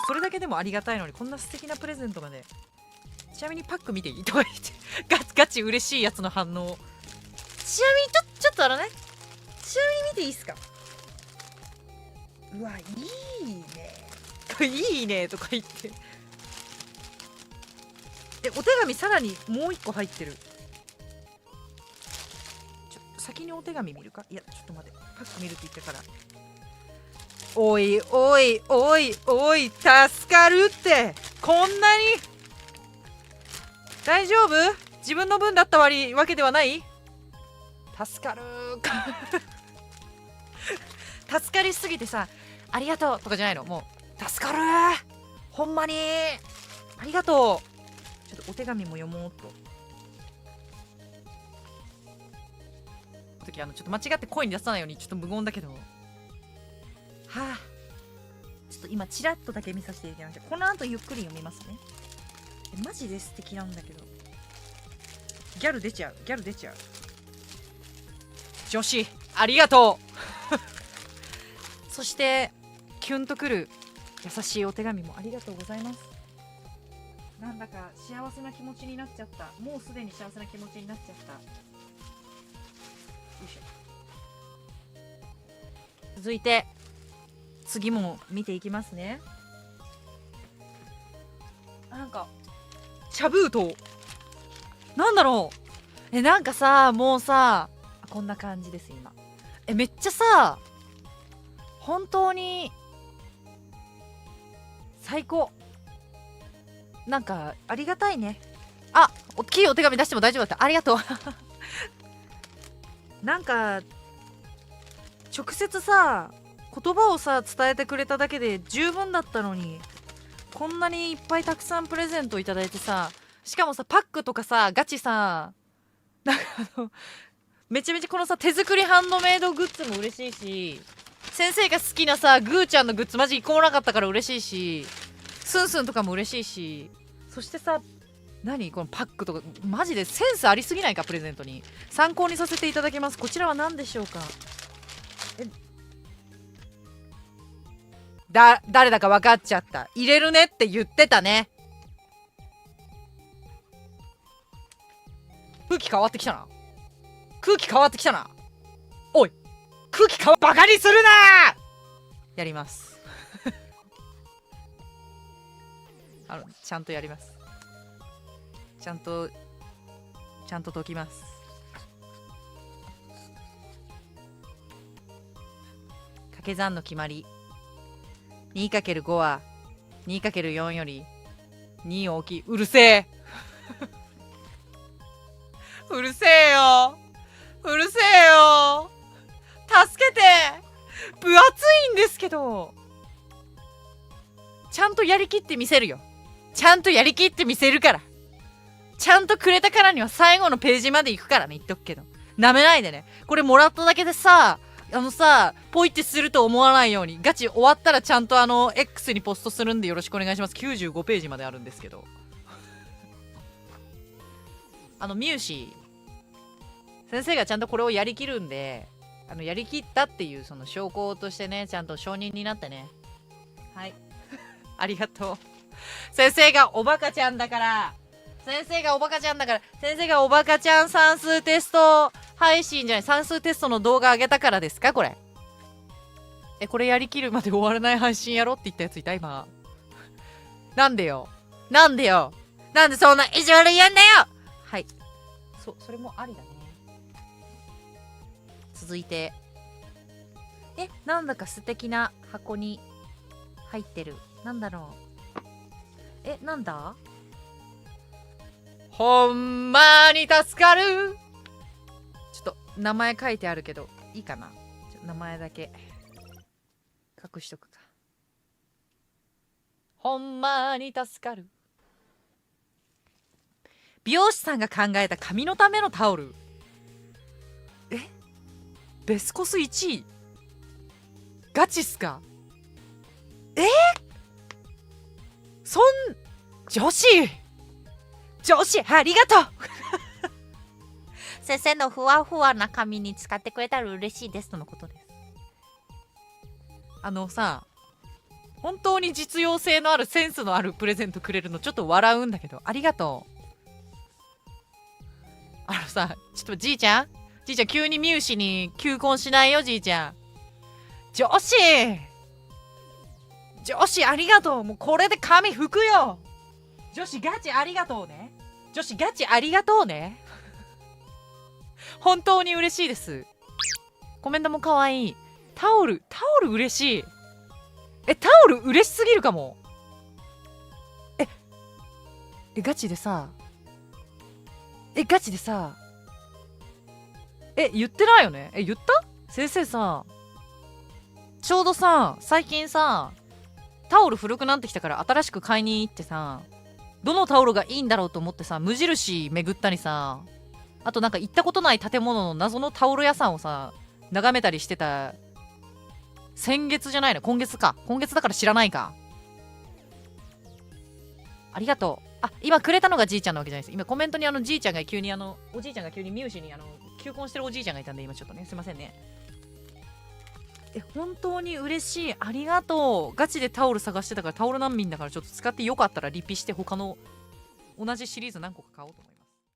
それだけでもありがたいのに、こんな素敵なプレゼントまで。ちなみにパック見ていいとか言ってガチ嬉しいやつの反応。ちなみにちょっとちなみに見ていいっすか。うわ、いいねいいねとか言って。お手紙さらにもう一個入ってる。先にお手紙見るか。いや、ちょっと待って、パック見るって言ってから。おい助かるって。こんなに大丈夫？自分の分だったわけではない？助かる助かりすぎてさ、ありがとうとかじゃないの。もう助かる、ほんまにありがとう。ちょっとお手紙も読もうと。時ちょっと間違って声に出さないようにちょっと無言だけど、はあ、ちょっと今チラッとだけ見させていただきました。この後ゆっくり読みますね。マジで素敵なんだけど、ギャル出ちゃう。女子ありがとうそしてキュンとくる優しいお手紙もありがとうございます。なんだか幸せな気持ちになっちゃった。もうすでに幸せな気持ちになっちゃった。よいしょ。続いて次も見ていきますね。なんか茶封筒なんだろう。なんかさ、もうさ、こんな感じです今。めっちゃさ、本当に最高。なんかありがたいね。あ、大きいお手紙出しても大丈夫だった。ありがとうなんか直接さ、言葉をさ伝えてくれただけで十分だったのに、こんなにいっぱいたくさんプレゼントいただいてさ、しかもさパックとかさガチさ、なんかめちゃめちゃこのさ手作りハンドメイドグッズも嬉しいし、先生が好きなさグーちゃんのグッズマジ1個もなかったから嬉しいし、スンスンとかも嬉しいし、そしてさ、何このパックとかマジでセンスありすぎないか。プレゼントに参考にさせていただきます。こちらは何でしょうか。誰だか分かっちゃった。入れるねって言ってたね。空気変わってきたな。おい、バカにするなやりますちゃんとやります。ちゃんと解きます。掛け算の決まり 2×5 は 2×4 より2大きい。うるせえうるせえよ助けて。分厚いんですけど、ちゃんとやりきってみせるよ。ちゃんとやりきってみせるから。ちゃんとくれたからには最後のページまで行くからね。言っとくけどなめないでね。これもらっただけでさ、ポイってすると思わないように。ガチ終わったらちゃんとX にポストするんでよろしくお願いします。95ページまであるんですけど、ミューシー先生がちゃんとこれをやりきるんで、やりきったっていうその証拠としてね、ちゃんと承認になってね。はいありがとう。先生がおバカちゃんだから。先生がおバカちゃん算数テスト配信じゃない、算数テストの動画上げたからですかこれ。これやりきるまで終わらない配信やろって言ったやついた今。なんでなんでそんな意地悪言うんだよ。はい、それもありだね。続いてなんだか素敵な箱に入ってる。なんだろう。なんだ。ほんまに助かる。ちょっと名前書いてあるけどいいかな。名前だけ隠しとくか。ほんまに助かる。美容師さんが考えた髪のためのタオル。ベスコス1位ガチっすか。女子ありがとう先生のふわふわな髪に使ってくれたら嬉しいですとのことです。さ、本当に実用性のあるセンスのあるプレゼントくれるのちょっと笑うんだけど、ありがとう。さ、ちょっとじいちゃん急にミュウシに求婚しないよ、じいちゃん。女子ありがとう。もうこれで髪拭くよ。女子ガチありがとうね。女子ガチありがとうね。本当に嬉しいです。コメントも可愛い。タオル嬉しい。タオル嬉しすぎるかも。ガチでさ、言ってないよね。言った？先生さ、ちょうどさ、最近さ、タオル古くなってきたから新しく買いに行ってさ、どのタオルがいいんだろうと思ってさ、無印巡ったりさ、あとなんか行ったことない建物の謎のタオル屋さんをさ、眺めたりしてた。先月じゃないの、今月か。今月だから知らないか。ありがとう。今くれたのがじいちゃんなわけじゃないです。今コメントにじいちゃんが急におじいちゃんが急にミュウシに求婚してるおじいちゃんがいたんで、今ちょっとね、すいませんね。本当に嬉しい。ありがとう。ガチでタオル探してたから、タオル難民だからちょっと使ってよかったらリピして他の同じシリーズ何個か買おうと思います。